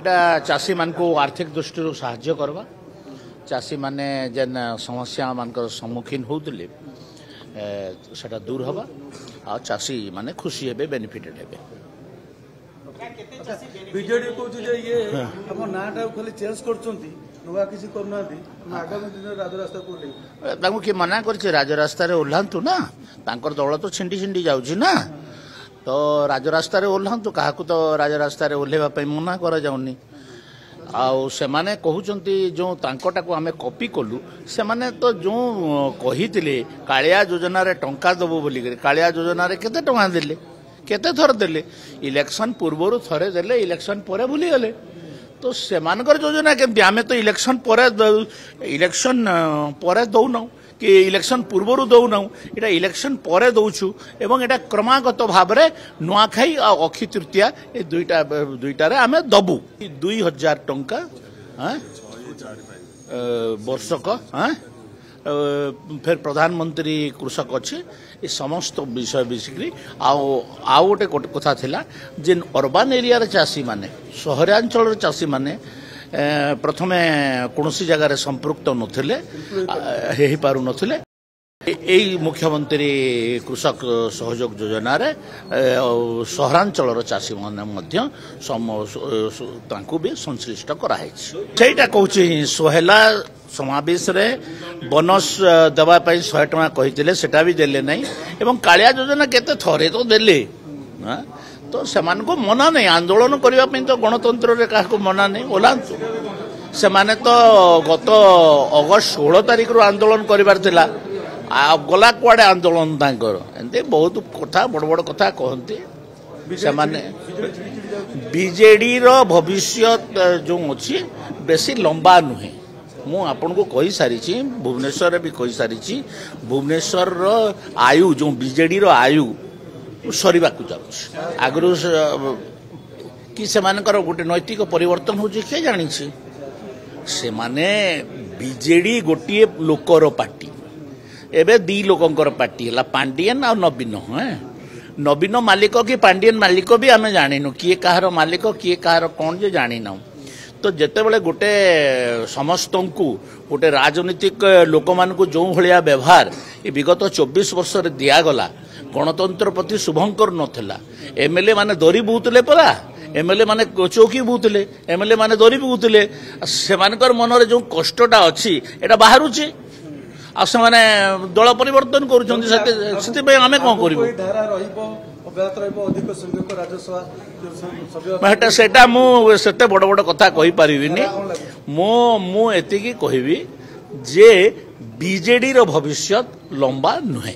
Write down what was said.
এটা চাষী মান আর্থিক দৃষ্টি সাহায্য করবা চাষী মানে যেন সমস্যা মানকর সম্মুখীন হোলে সেটা দূর হবা আর চাষী মানে খুশি হবে বেনিফিটেড হবে। বিজেডি কହୁଛି ଯେ ଇଏ ଆମ ନାଁଟାକୁ ଖାଲି ଚେଞ୍ଜ କରୁଛନ୍ତି ନୂଆ କିଛି କରୁନାହାନ୍ତି ଆଗାମୀ ଦିନରେ ରାଜରାସ୍ତାକୁ ଓହ୍ଲେଇବେ। ତାଙ୍କୁ କିଏ ମନା କରିছে ରାଜରାସ୍ତାରେ ଓହ୍ଲାନ୍ତୁ ନା ତାଙ୍କର ଦଳ ତ ଛିଣ୍ଡି ଛିଣ୍ଡି ଯାଉଛି ନା ତ ରାଜରାସ୍ତାରେ ଓହ୍ଲାନ୍ତୁ କାହାକୁ ତ ରାଜରାସ୍ତାରେ ଓହ୍ଲେଇବା ପାଇଁ ମନା କରାଯାଉନି। ଆଉ ସେମାନେ କହୁଛନ୍ତି ଯେଉଁ ତାଙ୍କଟାକୁ ଆମେ କପି କଲୁ ସେମାନେ ତ ଯେଉଁ କହିଥିଲେ କାଳିଆ ଯୋଜନାରେ ଟଙ୍କା ଦେବୁ ବୋଲିକରି କାଳିଆ ଯୋଜନାରେ କେତେ ଟଙ୍କା ଦେଲେ କେତେ ଥର ଦେଲେ ଇଲେକ୍ସନ ପୂର୍ବରୁ ଥରେ ଦେଲେ ଇଲେକ୍ସନ ପରେ ଭୁଲିଗଲେ ତ ସେମାନଙ୍କର ଯୋଜନା କେମିତି ଆମେ ତ ଇଲେକ୍ସନ ପରେ ଦଉନାହୁଁ କି ଇଲେକ୍ସନ ପୂର୍ବରୁ ଦଉନାହୁଁ ଏଇଟା ଇଲେକ୍ସନ ପରେ ଦଉଛୁ ଏବଂ ଏଇଟା କ୍ରମାଗତ ଭାବରେ ନୂଆଖାଇ ଆଉ ଅକ୍ଷୟ ତୃତୀୟା ଏ ଦୁଇଟାରେ ଆମେ ଦବୁ 2000 ଟଙ୍କା ବର୍ଷକ फिर प्रधानमंत्री कृषक अच्छे ये समस्त विषय विषय आउ गोटे कथा थिला जे अर्बान एरिया चाषी माने सहरांचल चाषी माने प्रथमे कौनसी जगार संपृक्त नथिले हो पारु नथिले এই मुख्यमंत्री कृषक सहयोग योजना रे सहरांचल चाषी माने मध्य भी संश्लिष्ट कराई सेटा कहूँ सोहेला समावेश रे बोनस देवाई 100 टका कही सेटा भी देले नहीं एवं कालिया योजना केते थरे तो देले तो सेमान को मना नहीं आंदोलन करने तो गणतंत्र रे का मना नहीं ओलांतु से माने तो गत अगस्त 16 तारिख रू आंदोलन करिबार थिला गला कुआडे आंदोलन तांकर एंते बहुत कथा बड़ बड़ कथा कहते से माने बीजेडी रो भविष्य जो अच्छी बेसी लंबा नुहे मु आपन को कही सारी भुवनेश्वर भी कही सारी भुवनेश्वर रो आयु जो बीजेडी रो आयु सरीबा को जाउछ आगरु कि से मानकर गोटे नैतिक परिवर्तन होछि के जानि छी से माने बीजेडी गोटिए लोकर पार्टी एबे दी लोकंकर पार्टी है पांडियन आ नवीन नवीन मालिक कि पांडियन मालिक भी आम जानिनु किए कहार मालिक किए कहार कौन जे जानिना तो जिते बड़े गोटे समस्त को गोटे राजनीतिक लोक मान जो भाया व्यवहार ये विगत 24 वर्ष दिगला गणतंत्र प्रति शुभंकर नाला एमएलए माने दरी बुतले परा एमएलए माने चौकी बुतले एमएलए माने दरी बुतले से मनरे जो कष्टटा अच्छी एटा बाहरुची आ से माने दल परिवर्तन करूछन आमे कौन करू सेटा मुझे बड़ बड़ कथा कही पारिबिनी मु एतिकी कहबी जे बीजेडी रो भविष्य लंबा नुहे।